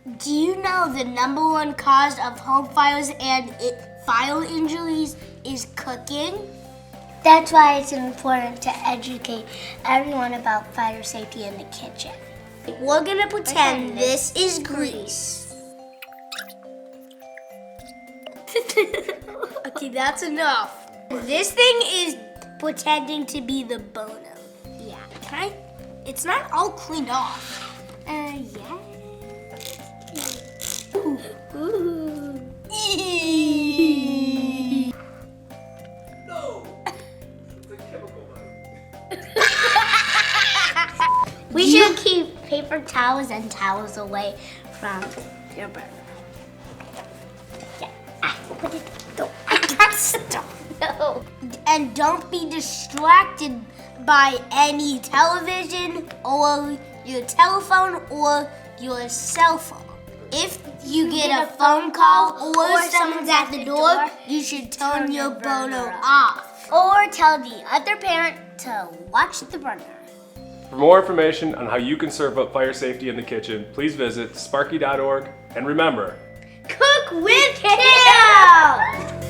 Do you know the #1 cause of home fires and fire injuries is cooking? That's why it's important to educate everyone about fire safety in the kitchen. We're gonna pretend this is grease. Okay, that's enough. This thing is pretending to be the bono. Yeah. Can I? It's not all cleaned off. Yeah. Ooh. No! It's a chemical one. We should keep paper towels and towels away from your burner. Yeah. Put it. I can't stop. No. And don't be distracted by any television or your telephone or your cell phone. If you get a phone call or someone's at the door, you should turn your burner off. Or tell the other parent to watch the burner. For more information on how you can serve up fire safety in the kitchen, please visit sparky.org. And remember, Cook with care!